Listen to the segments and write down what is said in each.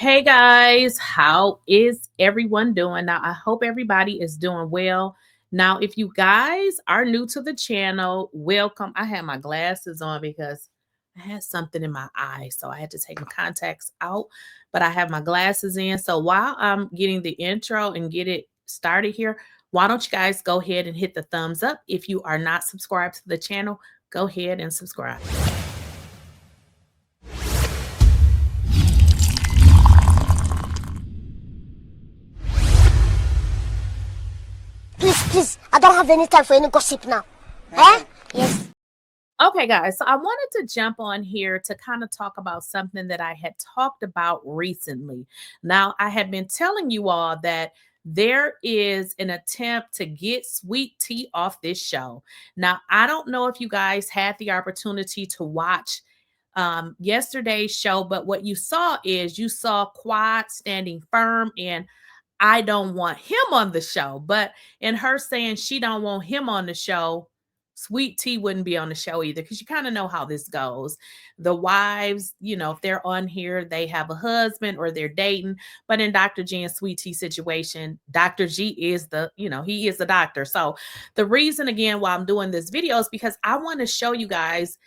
Hey guys, how is everyone doing? Now, I hope everybody is doing well. Now, if you guys are new to the channel, welcome. I had my glasses on because I had something in my eye, so I had to take my contacts out, but I have my glasses in. So while I'm getting the intro and get it started here, why don't you guys go ahead and hit the thumbs up? If you are not subscribed to the channel, go ahead and subscribe. Please, I don't have any time for any gossip now. Eh? Yes. Okay, guys, so I wanted to jump on here to kind of talk about something that I had talked about recently. Now, I had been telling you all that there is an attempt to get Sweet Tea off this show. Now, I don't know if you guys had the opportunity to watch yesterday's show, but what you saw is you saw Quad standing firm and I don't want him on the show. But in her saying she don't want him on the show, Sweet Tea wouldn't be on the show either, because you kind of know how this goes. The wives, if they're on here, they have a husband or they're dating. But in Dr. G and Sweet Tea situation, Dr. G is he is the doctor. So the reason again why I'm doing this video is because I want to show you guys,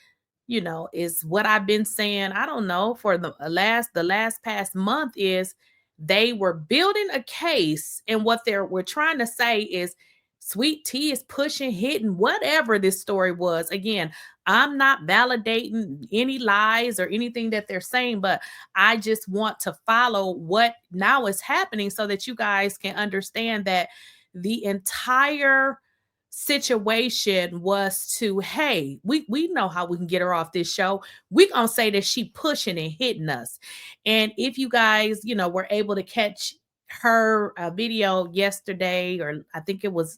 is what I've been saying. I don't know for the last past month is they were building a case, and what we're trying to say is Sweet Tea is pushing, hitting, whatever this story was. Again, I'm not validating any lies or anything that they're saying, but I just want to follow what now is happening so that you guys can understand that the entire situation was to, hey, we know how we can get her off this show. We gonna say that she pushing and hitting us. And if you guys were able to catch her video yesterday, or I think it was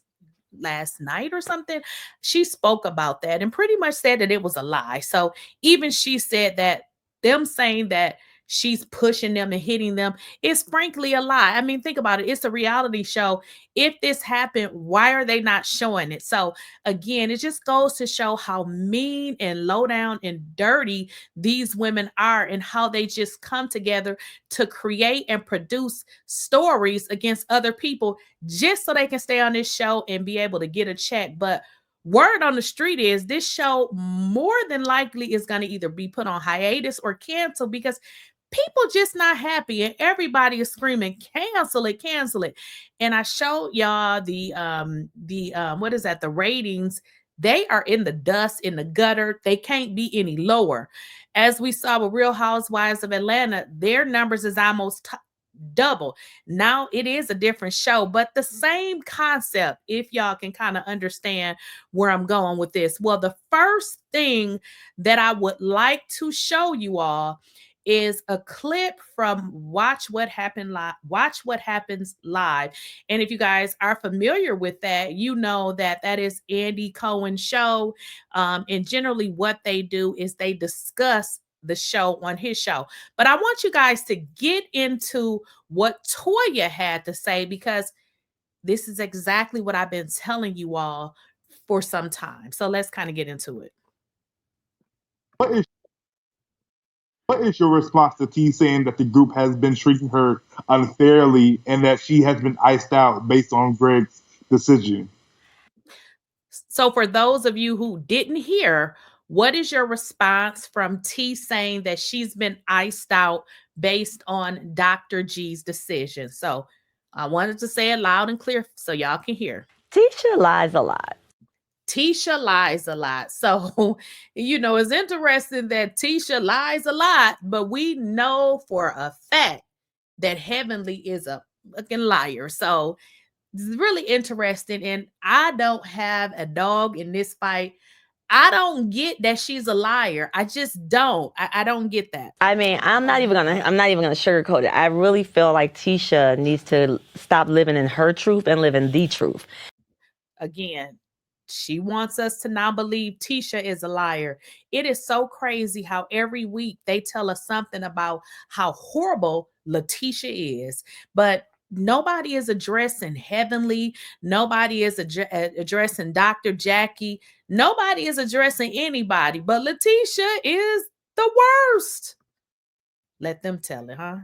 last night or something, she spoke about that and pretty much said that it was a lie. So even she said that them saying that she's pushing them and hitting them is frankly a lie. I mean, think about it. It's a reality show. If this happened, why are they not showing it? So again, it just goes to show how mean and low down and dirty these women are, and how they just come together to create and produce stories against other people just so they can stay on this show and be able to get a check. But word on the street is this show more than likely is going to either be put on hiatus or canceled, because people just not happy and everybody is screaming cancel it, cancel it. And I showed y'all the what is that, the ratings. They are in the dust, in the gutter. They can't be any lower. As we saw with Real Housewives of Atlanta, their numbers is almost double. Now it is a different show, but the same concept, if y'all can kind of understand where I'm going with this. Well, the first thing that I would like to show you all is a clip from Watch What Happened Live. Watch What Happens Live. And if you guys are familiar with that, you know that that is Andy Cohen's show. And generally what they do is they discuss the show on his show. But I want you guys to get into what Toya had to say, because this is exactly what I've been telling you all for some time. So let's kind of get into it. What is your response to T saying that the group has been treating her unfairly and that she has been iced out based on Greg's decision? So for those of you who didn't hear, what is your response from T saying that she's been iced out based on Dr. G's decision? So I wanted to say it loud and clear so y'all can hear. Tisha lies a lot. Tisha lies a lot. So, it's interesting that Tisha lies a lot, but we know for a fact that Heavenly is a fucking liar. So it's really interesting. And I don't have a dog in this fight. I don't get that she's a liar. I just don't. I don't get that. I mean, I'm not even gonna sugarcoat it. I really feel like Tisha needs to stop living in her truth and live in the truth. Again, she wants us to now believe Tisha is a liar. It is so crazy how every week they tell us something about how horrible Lakeysha is, but nobody is addressing Heavenly. Nobody is addressing Dr. Jackie. Nobody is addressing anybody, but Lakeysha is the worst. Let them tell it, huh?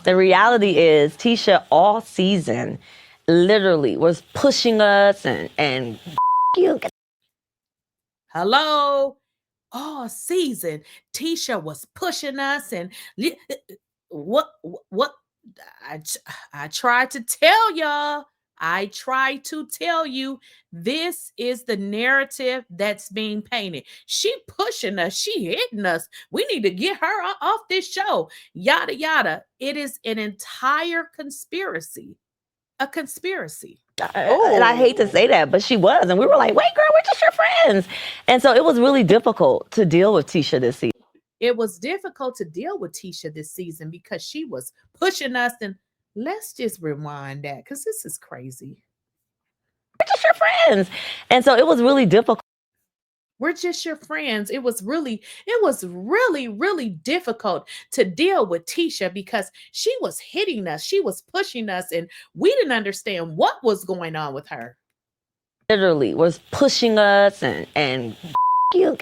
The reality is Tisha all season literally was pushing us and you. Hello? All season, Tisha was pushing us and what I tried to tell y'all. I tried to tell you this is the narrative that's being painted. She pushing us, she hitting us. We need to get her off this show. Yada yada. It is an entire conspiracy. A conspiracy. And I hate to say that, but she was. And we were like, wait, girl, we're just your friends. And so it was really difficult to deal with Tisha this season. It was difficult to deal with Tisha this season because she was pushing us. And let's just rewind that because this is crazy. We're just your friends. And so it was really difficult. We're just your friends. It was really, really difficult to deal with Tisha because she was hitting us. She was pushing us and we didn't understand what was going on with her. Literally was pushing us and you.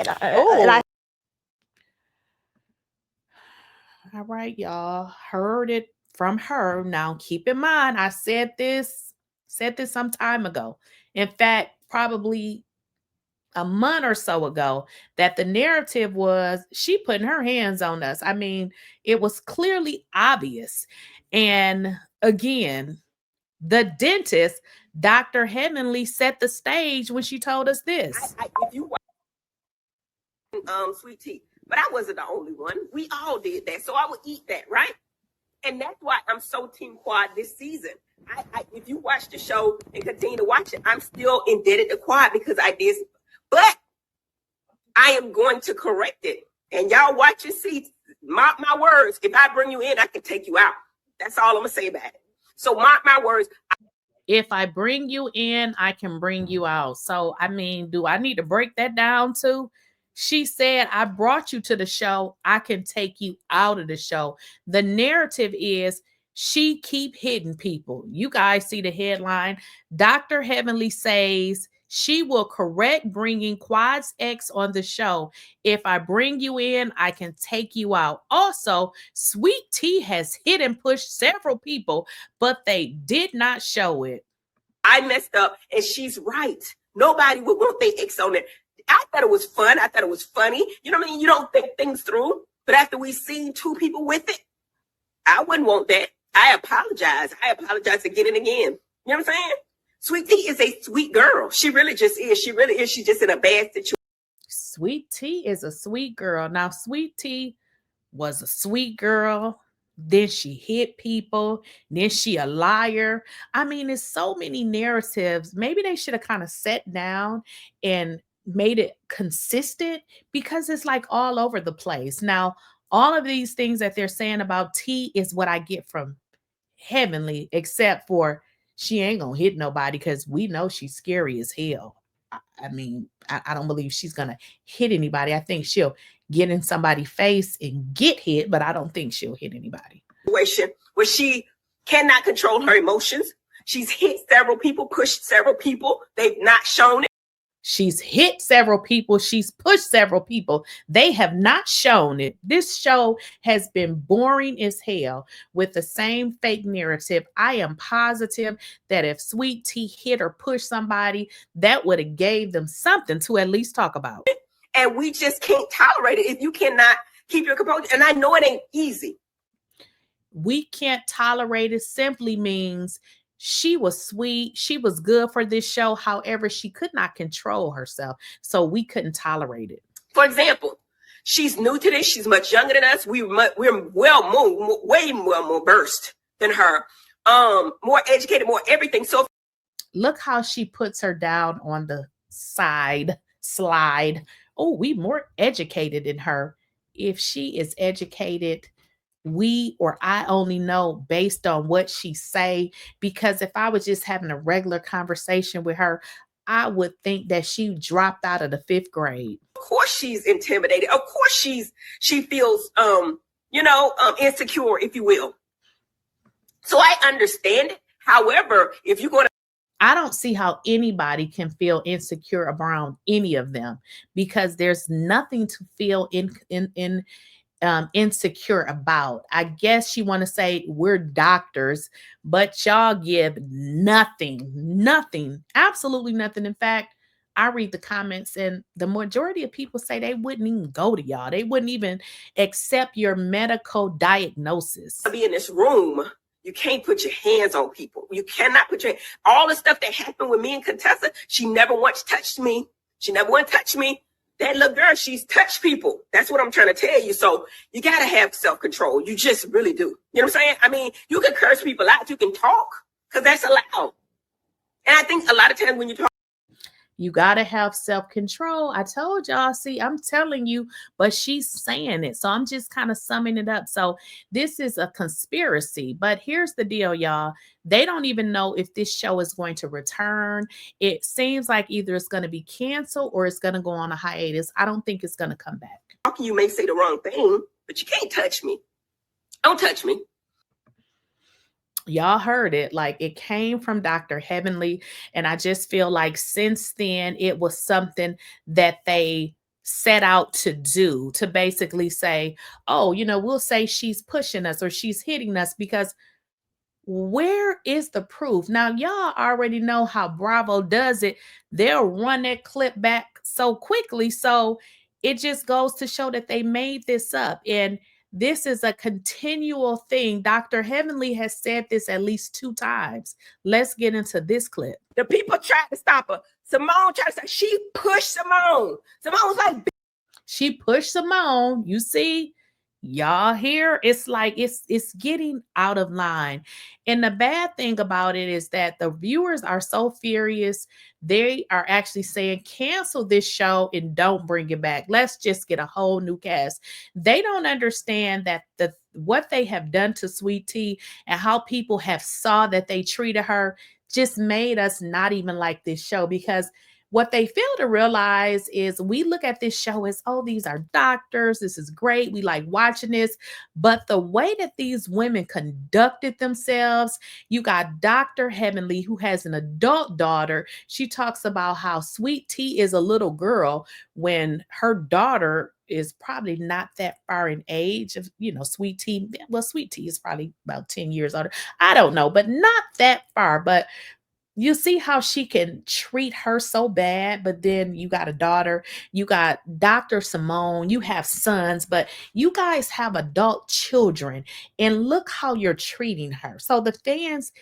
All right, y'all heard it from her. Now, keep in mind, I said this some time ago. In fact, probably a month or so ago, that the narrative was she putting her hands on us. I mean, it was clearly obvious. And again, the dentist, Dr. Heavenly, set the stage when she told us this. If you sweet tea, but I wasn't the only one. We all did that, so I would eat that, right? And that's why I'm so Team Quad this season. If you watch the show and continue to watch it, I'm still indebted to Quad because I did. But I am going to correct it. And y'all watch and see. Mark my words. If I bring you in, I can take you out. That's all I'm going to say about it. So mark my words. If I bring you in, I can bring you out. So, I mean, do I need to break that down too? She said, I brought you to the show. I can take you out of the show. The narrative is she keep hitting people. You guys see the headline. Dr. Heavenly says she will correct bringing 𝐃𝐨𝐧'𝐭 on the show. If I bring you in, I can take you out. Also, Sweet Tea has hit and pushed several people, but they did not show it. I messed up, and she's right. Nobody would want their ex on it. I thought it was fun. I thought it was funny. You know what I mean? You don't think things through. But after we seen two people with it, I wouldn't want that. I apologize. I apologize again and again. You know what I'm saying? Sweet Tea is a sweet girl. She really just is. She really is. She's just in a bad situation. Sweet Tea is a sweet girl. Now, Sweet Tea was a sweet girl. Then she hit people. Then she a liar. I mean, there's so many narratives. Maybe they should have kind of sat down and made it consistent because it's like all over the place. Now, all of these things that they're saying about T is what I get from Heavenly, except for she ain't gonna hit nobody because we know she's scary as hell. I mean, I don't believe she's gonna hit anybody. I think she'll get in somebody's face and get hit, but I don't think she'll hit anybody. Situation where she cannot control her emotions. She's hit several people, pushed several people. They've not shown it. She's hit several people. She's pushed several people. They have not shown it. This show has been boring as hell with the same fake narrative. I am positive that if Sweet Tea hit or pushed somebody, that would have gave them something to at least talk about. And we just can't tolerate it if you cannot keep your composure. And I know it ain't easy. We can't tolerate it simply means she was sweet. She was good for this show. However, she could not control herself. So we couldn't tolerate it. For example, she's new to this. She's much younger than us. We're way more versed than her. More educated, more everything. So look how she puts her down on the slide. Oh, we more educated than her. If she is educated, we or I only know based on what she say, because if I was just having a regular conversation with her, I would think that she dropped out of the 5th grade. Of course she's intimidated. Of course she feels insecure, if you will. So I understand it. However, if you're going to, I don't see how anybody can feel insecure around any of them because there's nothing to feel insecure about. I guess she want to say we're doctors, but y'all give nothing, absolutely nothing. In fact, I read the comments and the majority of people say they wouldn't even go to y'all. They wouldn't even accept your medical diagnosis. Be in this room. You can't put your hands on people. You cannot put your all the stuff that happened with me and Contessa. She never once touched me. She never once touched me. That little girl, she's touched people. That's what I'm trying to tell you. So you got to have self-control. You just really do. You know what I'm saying? I mean, you can curse people out. You can talk because that's allowed. And I think a lot of times when you talk, you got to have self-control. I told y'all, see, I'm telling you, but she's saying it. So I'm just kind of summing it up. So this is a conspiracy. But here's the deal, y'all. They don't even know if this show is going to return. It seems like either it's going to be canceled or it's going to go on a hiatus. I don't think it's going to come back. You may say the wrong thing, but you can't touch me. Don't touch me. Y'all heard it. Like, it came from Dr. Heavenly. And I just feel like since then, it was something that they set out to do, to basically say, oh, you know, we'll say she's pushing us or she's hitting us, because where is the proof? Now, y'all already know how Bravo does it. They'll run that clip back so quickly. So it just goes to show that they made this up. And this is a continual thing. Dr. Heavenly has said this at least 2 times. Let's get into this clip. The people tried to stop her. Simone tried to say, she pushed Simone. Simone was like, she pushed Simone. You see, y'all here, it's like it's getting out of line. And the bad thing about it is that the viewers are so furious. They are actually saying, cancel this show and don't bring it back. Let's just get a whole new cast. They don't understand that what they have done to Sweet Tea and how people have saw that they treated her just made us not even like this show. Because what they fail to realize is we look at this show as, oh, these are doctors. This is great. We like watching this. But the way that these women conducted themselves, you got Dr. Heavenly, who has an adult daughter. She talks about how Sweet Tea is a little girl when her daughter is probably not that far in age of, you know, Sweet Tea. Well, Sweet Tea is probably about 10 years older. I don't know, but not that far. But you see how she can treat her so bad, but then you got a daughter, you got Dr. Simone, you have sons, but you guys have adult children, and look how you're treating her. So the fans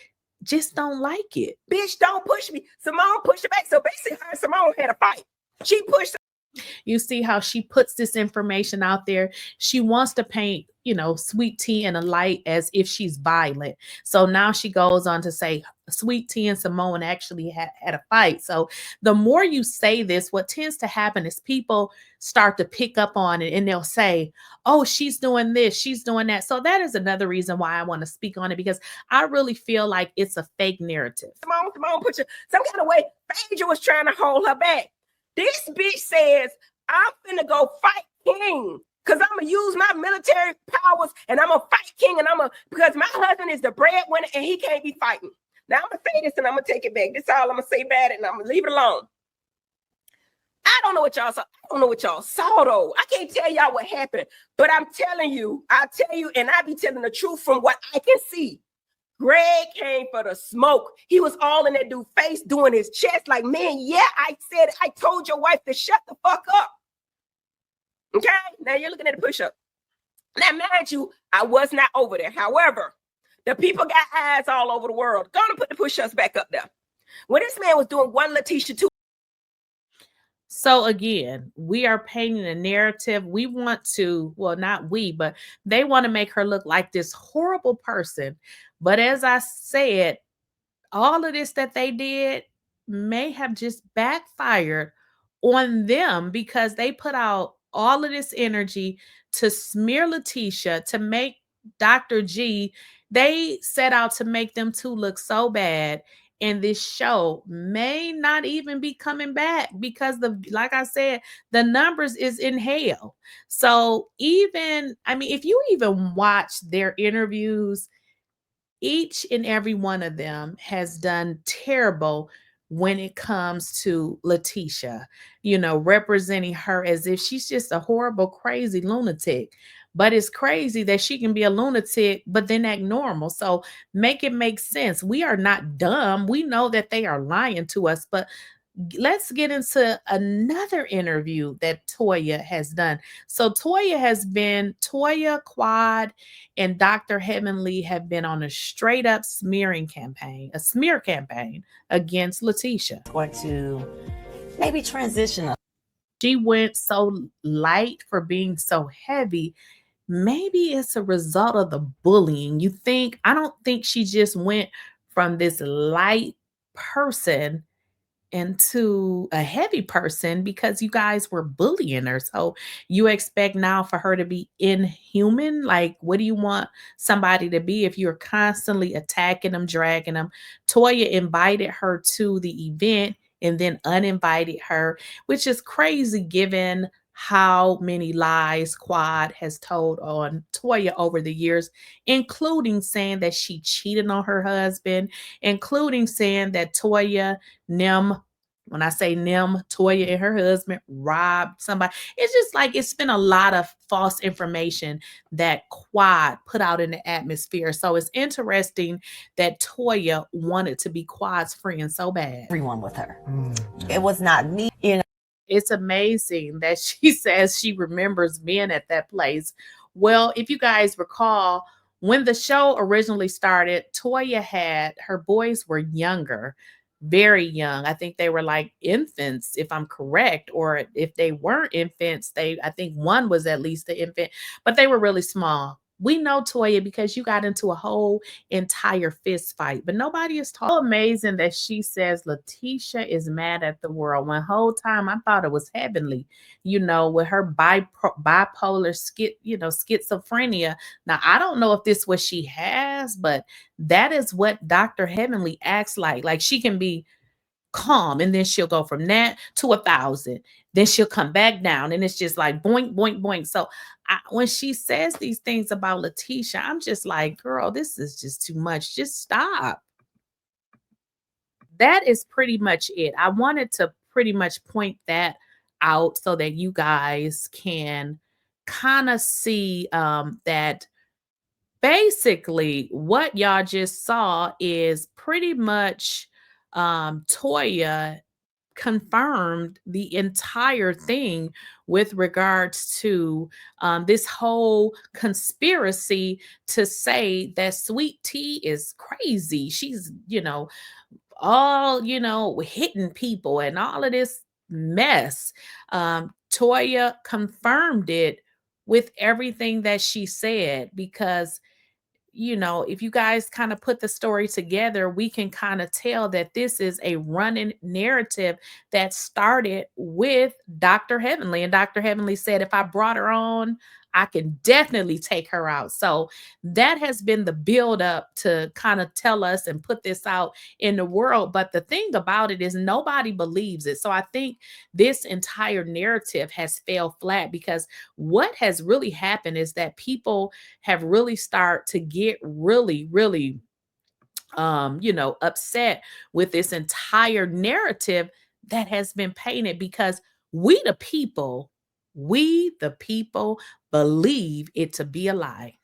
just don't like it. Bitch, don't push me. Simone pushed her back. So basically her and Simone had a fight. She pushed her. You see how she puts this information out there. She wants to paint, you know, Sweet Tea in a light as if she's violent. So now she goes on to say Sweet Tea and Simone actually had a fight. So the more you say this, what tends to happen is people start to pick up on it and they'll say, oh, she's doing this, she's doing that. So that is another reason why I want to speak on it, because I really feel like it's a fake narrative. Simone put you some kind of way. Phaedra was trying to hold her back. This bitch says, I'm finna go fight King because I'm going to use my military powers and I'm going to fight King because my husband is the breadwinner and he can't be fighting. Now I'm going to say this and I'm going to take it back. This is all I'm going to say about it and I'm going to leave it alone. I don't know what y'all saw. I don't know what y'all saw though. I can't tell y'all what happened, but I'm telling you, I'll tell you, and I be telling the truth from what I can see. Greg came for the smoke. He was all in that dude's face doing his chest like, man, yeah, I told your wife to shut the fuck up. Okay, now you're looking at the push-up. Now, mind you, I was not over there. However, the people got eyes all over the world. Gonna put the push-ups back up there. When this man was doing one Lakeysha, two. So again, we are painting a narrative. We want to, well, not we, but they want to make her look like this horrible person. But as I said, all of this that they did may have just backfired on them because they put out all of this energy to smear Lakeysha, to make Dr. G. They set out to make them two look so bad. And this show may not even be coming back because like I said, the numbers is in hell. So if you even watch their interviews, each and every one of them has done terrible when it comes to Lakeysha, representing her as if she's just a horrible, crazy lunatic. But it's crazy that she can be a lunatic, but then act normal. So make it make sense. We are not dumb. We know that they are lying to us, but let's get into another interview that Toya has done. So Toya, Quad, and Dr. Heavenly have been on a straight up smear campaign against Lakeysha. Going to maybe transition. She went so light for being so heavy. Maybe it's a result of the bullying. I don't think she just went from this light person into a heavy person because you guys were bullying her. So you expect now for her to be inhuman? Like, what do you want somebody to be if you're constantly attacking them, dragging them? Toya invited her to the event and then uninvited her, which is crazy given how many lies Quad has told on Toya over the years, including saying that she cheated on her husband, including saying that Toya, when I say Toya and her husband robbed somebody. It's just like it's been a lot of false information that Quad put out in the atmosphere. So it's interesting that Toya wanted to be Quad's friend so bad. Everyone with her. It was not me, It's amazing that she says she remembers being at that place. Well, if you guys recall, when the show originally started, Toya had her boys were younger, very young. I think they were like infants, if I'm correct, or if they weren't infants, I think one was at least an infant, but they were really small. We know Toya because you got into a whole entire fist fight, but nobody is talking. Amazing that she says Lakeysha is mad at the world. When whole time I thought it was Heavenly, with her bipolar schizophrenia. Now I don't know if this is what she has, but that is what Dr. Heavenly acts like. Like she can be calm and then she'll go from that to 1,000, then she'll come back down and it's just like boink boink boink. So when she says these things about Lakeysha, I'm just like, girl, this is just too much. Just stop. That is pretty much it. I wanted to pretty much point that out so that you guys can kind of see that basically what y'all just saw is pretty much Toya confirmed the entire thing with regards to this whole conspiracy to say that Sweet Tea is crazy. She's, all, hitting people and all of this mess. Toya confirmed it with everything that she said because if you guys kind of put the story together, we can kind of tell that this is a running narrative that started with Dr. Heavenly. And Dr. Heavenly said, if I brought her on, I can definitely take her out. So that has been the build up to kind of tell us and put this out in the world. But the thing about it is nobody believes it. So I think this entire narrative has failed flat because what has really happened is that people have really started to get really, really, upset with this entire narrative that has been painted because we the people believe it to be a lie.